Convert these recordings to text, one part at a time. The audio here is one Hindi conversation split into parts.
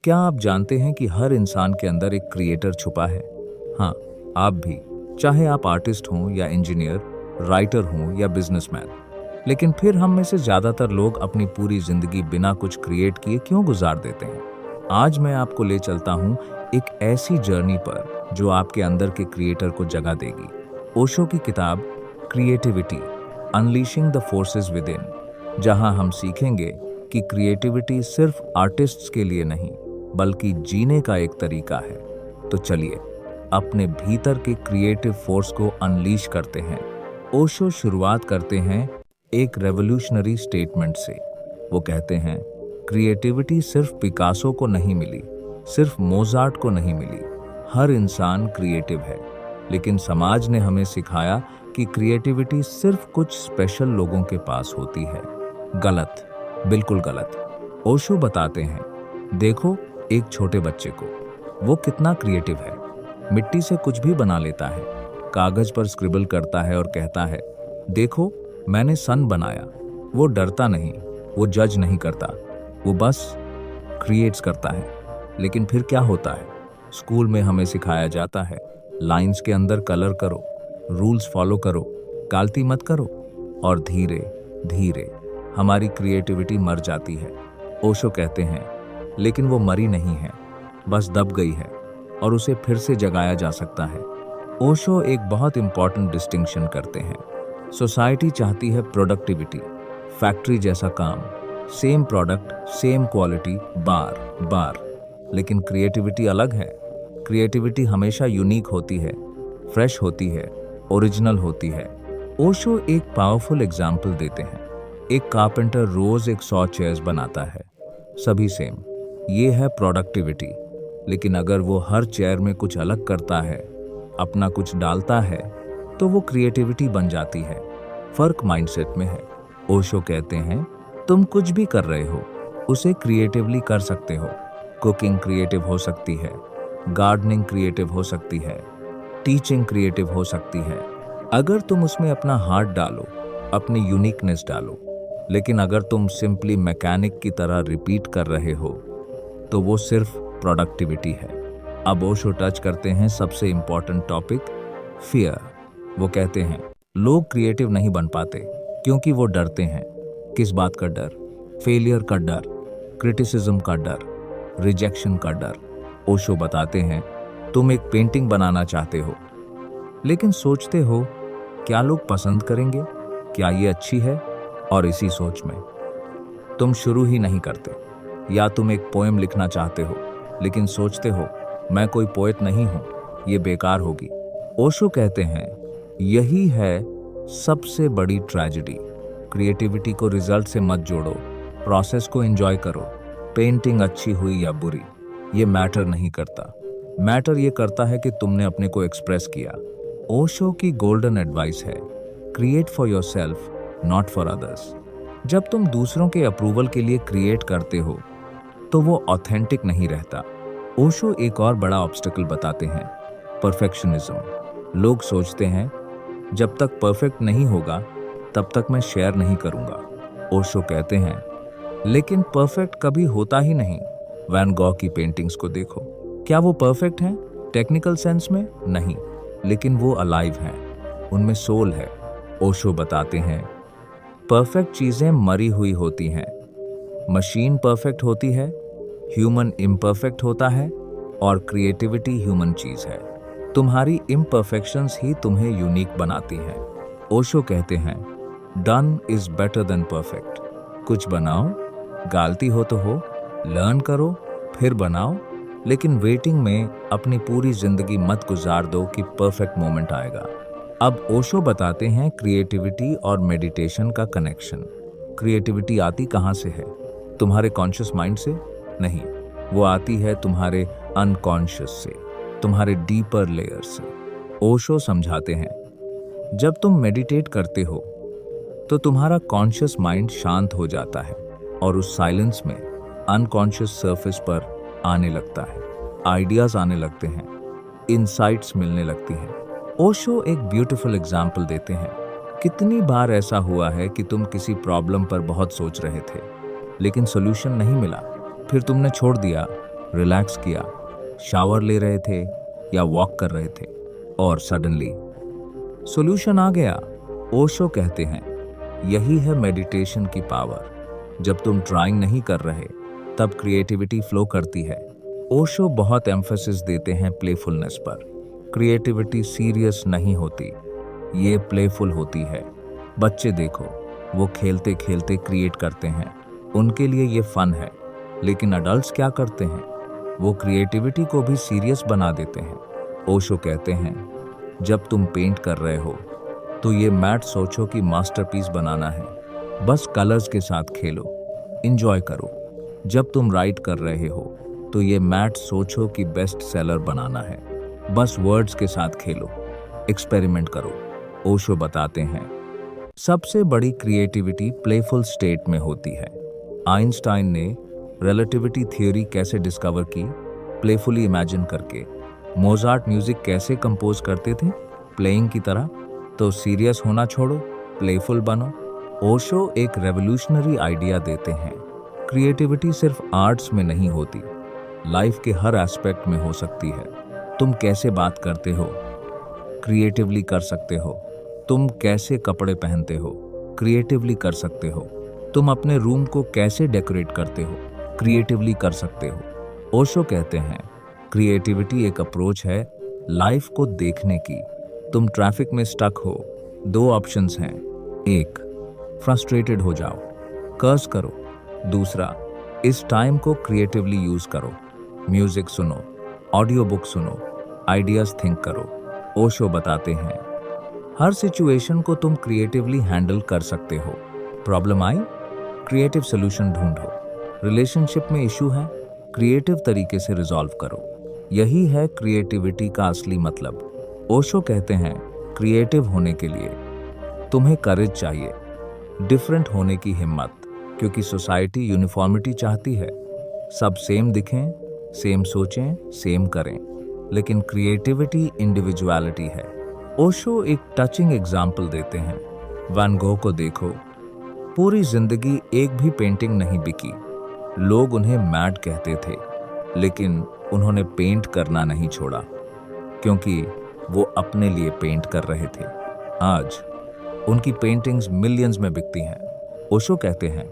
क्या आप जानते हैं कि हर इंसान के अंदर एक क्रिएटर छुपा है? हाँ, आप भी, चाहे आप आर्टिस्ट हों या इंजीनियर, राइटर हों या बिजनेसमैन। लेकिन फिर हम में से ज्यादातर लोग अपनी पूरी जिंदगी बिना कुछ क्रिएट किए क्यों गुजार देते हैं? आज मैं आपको ले चलता हूं एक ऐसी जर्नी पर जो आपके अंदर के क्रिएटर को जगह देगी। ओशो की किताब creativity, unleashing the forces with in, जहां हम सीखेंगे कि क्रिएटिविटी सिर्फ आर्टिस्ट्स के लिए नहीं बल्कि जीने का एक तरीका है। तो चलिए अपने भीतर के क्रिएटिव फोर्स को अनलीश करते हैं। ओशो शुरुआत करते हैं एक रेवोल्यूशनरी स्टेटमेंट से। वो कहते हैं, क्रिएटिविटी सिर्फ पिकासो को नहीं मिली, सिर्फ मोजार्ट को नहीं मिली। हर इंसान क्रिएटिव है, लेकिन समाज ने हमें सिखाया कि क्रिएटिविटी सिर्फ कुछ स्पेशल लोगों के पास होती है। गलत, बिल्कुल गलत। ओशो बताते हैं, देखो एक छोटे बच्चे को, वो कितना क्रिएटिव है। मिट्टी से कुछ भी बना लेता है, कागज पर स्क्रिबल करता है और कहता है, देखो मैंने सन बनाया। वो डरता नहीं, वो जज नहीं करता, वो बस क्रिएट्स करता है। लेकिन फिर क्या होता है? स्कूल में हमें सिखाया जाता है, लाइंस के अंदर कलर करो, रूल्स फॉलो करो, गलती मत करो, और धीरे धीरे हमारी क्रिएटिविटी मर जाती है। ओशो कहते हैं, लेकिन वो मरी नहीं है, बस दब गई है और उसे फिर से जगाया जा सकता है। ओशो एक बहुत इंपॉर्टेंट डिस्टिंक्शन करते हैं। सोसाइटी चाहती है प्रोडक्टिविटी, फैक्ट्री जैसा काम, सेम प्रोडक्ट, सेम क्वालिटी, बार बार। लेकिन क्रिएटिविटी अलग है। क्रिएटिविटी हमेशा यूनिक होती है, फ्रेश होती है, ओरिजिनल होती है। ओशो एक पावरफुल एग्जाम्पल देते हैं। एक कारपेंटर रोज 100 चेयर्स बनाता है, सभी सेम, ये है प्रोडक्टिविटी। लेकिन अगर वो हर चेयर में कुछ अलग करता है, अपना कुछ डालता है, तो वो क्रिएटिविटी बन जाती है। फर्क माइंडसेट में है। ओशो कहते हैं, तुम कुछ भी कर रहे हो उसे क्रिएटिवली कर सकते हो। कुकिंग क्रिएटिव हो सकती है, गार्डनिंग क्रिएटिव हो सकती है, टीचिंग क्रिएटिव हो सकती है, अगर तुम उसमें अपना हार्ट डालो, अपनी यूनिकनेस डालो। लेकिन अगर तुम सिंपली मैकेनिक की तरह रिपीट कर रहे हो तो वो सिर्फ प्रोडक्टिविटी है। अब ओशो टच करते हैं सबसे इंपॉर्टेंट टॉपिक, फियर। वो कहते हैं, लोग क्रिएटिव नहीं बन पाते क्योंकि वो डरते हैं। किस बात का डर? फेलियर का डर, क्रिटिसिज्म का डर, रिजेक्शन का डर। ओशो बताते हैं, तुम एक पेंटिंग बनाना चाहते हो, लेकिन सोचते हो क्या लोग पसंद करेंगे, क्या ये अच्छी है, और इसी सोच में तुम शुरू ही नहीं करते। या तुम एक पोएम लिखना चाहते हो, लेकिन सोचते हो मैं कोई पोएट नहीं हूं, ये बेकार होगी। ओशो कहते हैं, यही है सबसे बड़ी ट्रेजेडी। क्रिएटिविटी को रिजल्ट से मत जोड़ो, प्रोसेस को एंजॉय करो। पेंटिंग अच्छी हुई या बुरी, ये मैटर नहीं करता। मैटर ये करता है कि तुमने अपने को एक्सप्रेस किया। ओशो की गोल्डन एडवाइस है, create for yourself, not for others. जब तुम दूसरों के अप्रूवल के लिए क्रिएट करते हो तो वो ऑथेंटिक नहीं रहता। ओशो एक और बड़ा ऑब्स्टिकल बताते हैं, परफेक्शनिज्म। लोग सोचते हैं जब तक परफेक्ट नहीं होगा तब तक मैं शेयर नहीं करूंगा। ओशो कहते हैं, लेकिन परफेक्ट कभी होता ही नहीं। वैन गॉग की पेंटिंग्स को देखो, क्या वो परफेक्ट हैं? टेक्निकल सेंस में नहीं, लेकिन वो अलाइव हैं, उनमें सोल है। ओशो बताते हैं, परफेक्ट चीजें मरी हुई होती हैं, मशीन परफेक्ट होती है, ह्यूमन इम्परफेक्ट होता है, और क्रिएटिविटी ह्यूमन चीज है। तुम्हारी इम्परफेक्शंस ही तुम्हें यूनिक बनाती हैं। ओशो कहते हैं, done is better than perfect. कुछ बनाओ, गलती हो तो हो, लर्न करो, फिर बनाओ, लेकिन वेटिंग में अपनी पूरी जिंदगी मत गुजार दो कि परफेक्ट मोमेंट आएगा। अब ओशो बताते हैं क्रिएटिविटी और मेडिटेशन का कनेक्शन। क्रिएटिविटी आती कहाँ से है? तुम्हारे कॉन्शियस माइंड से नहीं, वो आती है तुम्हारे अनकॉन्शियस से, तुम्हारे डीपर लेयर से। ओशो समझाते हैं, जब तुम मेडिटेट करते हो तो तुम्हारा कॉन्शियस माइंड शांत हो जाता है और उस साइलेंस में अनकॉन्शियस सरफेस पर आने लगता है, आइडियाज आने लगते हैं, इनसाइट्स मिलने लगती हैं। ओशो एक ब्यूटीफुल एग्जाम्पल देते हैं, कितनी बार ऐसा हुआ है कि तुम किसी प्रॉब्लम पर बहुत सोच रहे थे, लेकिन सोल्यूशन नहीं मिला, फिर तुमने छोड़ दिया, रिलैक्स किया, शावर ले रहे थे या वॉक कर रहे थे, और सडनली सॉल्यूशन आ गया। ओशो कहते हैं यही है मेडिटेशन की पावर। जब तुम ट्राइंग नहीं कर रहे तब क्रिएटिविटी फ्लो करती है। ओशो बहुत एम्फेसिस देते हैं प्लेफुलनेस पर। क्रिएटिविटी सीरियस नहीं होती, ये प्लेफुल होती है। बच्चे देखो, वो खेलते खेलते क्रिएट करते हैं, उनके लिए ये फन है। लेकिन अडल्ट्स क्या करते हैं? वो क्रिएटिविटी को भी सीरियस बना देते हैं। ओशो कहते हैं जब तुम पेंट कर रहे हो तो ये मैट सोचो कि मास्टरपीस बनाना है, बस कलर्स के साथ खेलो, एंजॉय करो। जब तुम राइट कर रहे हो तो ये मैट सोचो कि बेस्ट सेलर बनाना है, बस वर्ड्स के साथ खेलो, एक्सपेरिमेंट करो। ओशो बताते हैं सबसे बड़ी क्रिएटिविटी प्लेफुल स्टेट में होती है। आइंस्टाइन ने रिलेटिविटी थ्योरी कैसे डिस्कवर की? प्लेफुली इमेजिन करके। मोजार्ट म्यूजिक कैसे कंपोज करते थे? प्लेइंग की तरह। तो सीरियस होना छोड़ो, प्लेफुल बनो। ओशो एक रेवोल्यूशनरी आइडिया देते हैं, क्रिएटिविटी सिर्फ आर्ट्स में नहीं होती, लाइफ के हर एस्पेक्ट में हो सकती है। तुम कैसे बात करते हो, क्रिएटिवली कर सकते हो। तुम कैसे कपड़े पहनते हो, क्रिएटिवली कर सकते हो। तुम अपने रूम को कैसे डेकोरेट करते हो, क्रिएटिवली कर सकते हो। ओशो कहते हैं क्रिएटिविटी एक अप्रोच है लाइफ को देखने की। तुम ट्रैफिक में स्टक हो, दो ऑप्शंस हैं। एक, फ्रस्ट्रेटेड हो जाओ, कर्स करो। दूसरा, इस टाइम को क्रिएटिवली यूज करो, म्यूजिक सुनो, ऑडियो बुक सुनो, आइडियाज थिंक करो। ओशो बताते हैं हर सिचुएशन को तुम क्रिएटिवली हैंडल कर सकते हो। प्रॉब्लम आई, क्रिएटिव सोल्यूशन ढूंढो। रिलेशनशिप में इशू है, क्रिएटिव तरीके से रिजॉल्व करो। यही है क्रिएटिविटी का असली मतलब। ओशो कहते हैं क्रिएटिव होने के लिए तुम्हें करेज चाहिए, डिफरेंट होने की हिम्मत, क्योंकि सोसाइटी यूनिफॉर्मिटी चाहती है, सब सेम दिखें, सेम सोचें, सेम करें। लेकिन क्रिएटिविटी इंडिविजुअलिटी है। ओशो एक टचिंग एग्जाम्पल देते हैं। वैन गो को देखो, पूरी जिंदगी एक भी पेंटिंग नहीं बिकी। लोग उन्हें मैड कहते थे, लेकिन उन्होंने पेंट करना नहीं छोड़ा, क्योंकि वो अपने लिए पेंट कर रहे थे। आज उनकी पेंटिंग्स मिलियंस में बिकती हैं। ओशो कहते हैं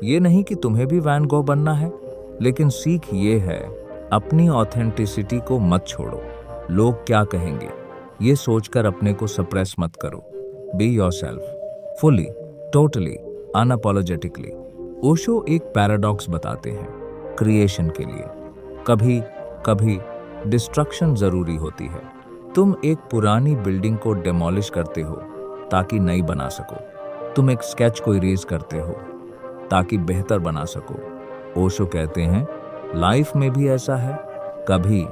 ये नहीं कि तुम्हें भी वैन गो बनना है, लेकिन सीख ये है अपनी ऑथेंटिसिटी को मत छोड़ो। लोग क्या कहेंगे ये सोचकर अपने को सप्रेस मत करो। Be yourself, fully, totally, unapologetically. Osho एक पैराडॉक्स बताते हैं क्रिएशन के लिए। कभी कभी डिस्ट्रक्शन जरूरी होती है। तुम एक पुरानी बिल्डिंग को डेमोलिश करते हो ताकि नई बना सको। तुम एक स्केच को इरेज करते हो ताकि बेहतर बना सको। ओशो कहते हैं लाइफ में भी ऐसा है, कभी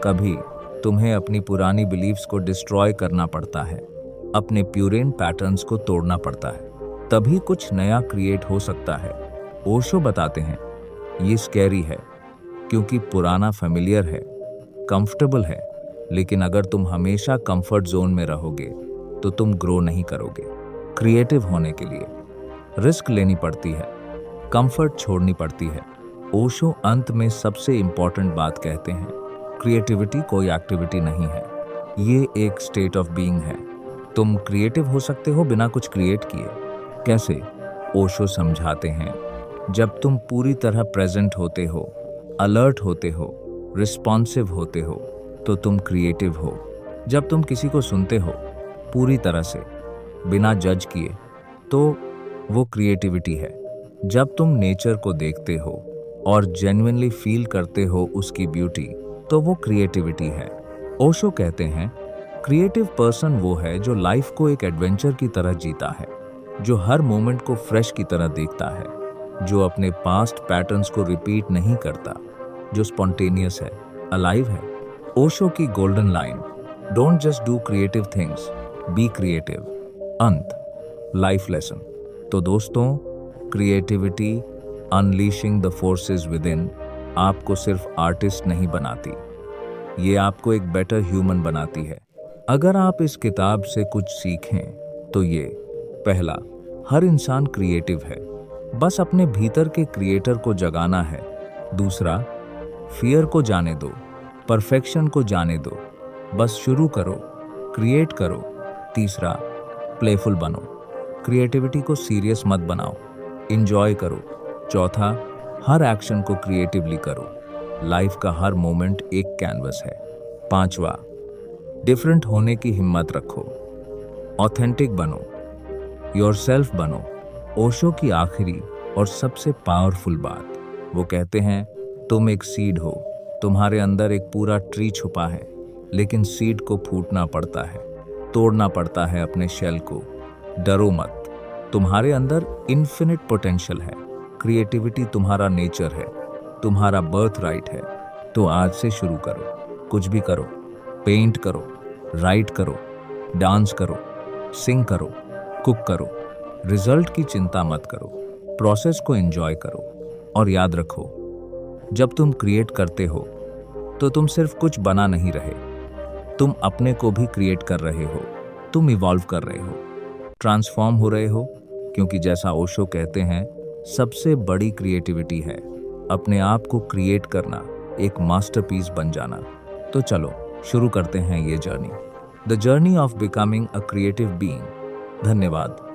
कभी तुम्हें अपनी पुरानी बिलीफ्स को डिस्ट्रॉय करना पड़ता है, अपने प्यूरेन पैटर्न्स को तोड़ना पड़ता है, तभी कुछ नया क्रिएट हो सकता है। ओशो बताते हैं ये स्कैरी है, क्योंकि पुराना फेमिलियर है, कंफर्टेबल है, लेकिन अगर तुम हमेशा कंफर्ट जोन में रहोगे तो तुम ग्रो नहीं करोगे। क्रिएटिव होने के लिए रिस्क लेनी पड़ती है, कंफर्ट छोड़नी पड़ती है। ओशो अंत में सबसे इंपॉर्टेंट बात कहते हैं क्रिएटिविटी कोई एक्टिविटी नहीं है, ये एक स्टेट ऑफ बीइंग है। तुम क्रिएटिव हो सकते हो बिना कुछ क्रिएट किए। कैसे? ओशो समझाते हैं जब तुम पूरी तरह प्रेजेंट होते हो, अलर्ट होते हो, रिस्पॉन्सिव होते हो, तो तुम क्रिएटिव हो। जब तुम किसी को सुनते हो पूरी तरह से, बिना जज किए, तो वो क्रिएटिविटी है। जब तुम नेचर को देखते हो और जेन्युइनली फील करते हो उसकी ब्यूटी, तो वो क्रिएटिविटी है। ओशो कहते हैं क्रिएटिव पर्सन वो है जो लाइफ को एक एडवेंचर की तरह जीता है, जो हर मोमेंट को फ्रेश की तरह देखता है, जो अपने पास्ट पैटर्न्स को रिपीट नहीं करता, जो स्पॉन्टेनियस है, अलाइव है। ओशो की golden line, don't just do creative things, be creative. अंत, लाइफ लेसन। तो दोस्तों, creativity, unleashing the forces with in, आपको सिर्फ आर्टिस्ट नहीं बनाती, ये आपको एक बेटर ह्यूमन बनाती है। अगर आप इस किताब से कुछ सीखें तो ये, पहला, हर इंसान क्रिएटिव है, बस अपने भीतर के क्रिएटर को जगाना है। दूसरा, फियर को जाने दो, परफेक्शन को जाने दो, बस शुरू करो, क्रिएट करो। तीसरा, प्लेफुल बनो, क्रिएटिविटी को सीरियस मत बनाओ, इंजॉय करो। चौथा, हर एक्शन को क्रिएटिवली करो, लाइफ का हर मोमेंट एक कैनवस है। पांचवा, डिफरेंट होने की हिम्मत रखो, ऑथेंटिक बनो, योरसेल्फ बनो। ओशो की आखिरी और सबसे पावरफुल बात, वो कहते हैं तुम एक सीड हो, तुम्हारे अंदर एक पूरा ट्री छुपा है, लेकिन सीड को फूटना पड़ता है, तोड़ना पड़ता है अपने शेल को। डरो मत, तुम्हारे अंदर इन्फिनिट पोटेंशियल है, क्रिएटिविटी तुम्हारा नेचर है, तुम्हारा बर्थ राइट है। तो आज से शुरू करो, कुछ भी करो, पेंट करो, राइट करो, डांस करो, सिंग करो, कुक करो। रिजल्ट की चिंता मत करो, प्रोसेस को एंजॉय करो। और याद रखो, जब तुम क्रिएट करते हो तो तुम सिर्फ कुछ बना नहीं रहे, तुम अपने को भी क्रिएट कर रहे हो, तुम इवॉल्व कर रहे हो, ट्रांसफॉर्म हो रहे हो। क्योंकि जैसा ओशो कहते हैं, सबसे बड़ी क्रिएटिविटी है अपने आप को क्रिएट करना, एक मास्टरपीस बन जाना। तो चलो शुरू करते हैं ये journey, the journey of becoming a creative being. धन्यवाद।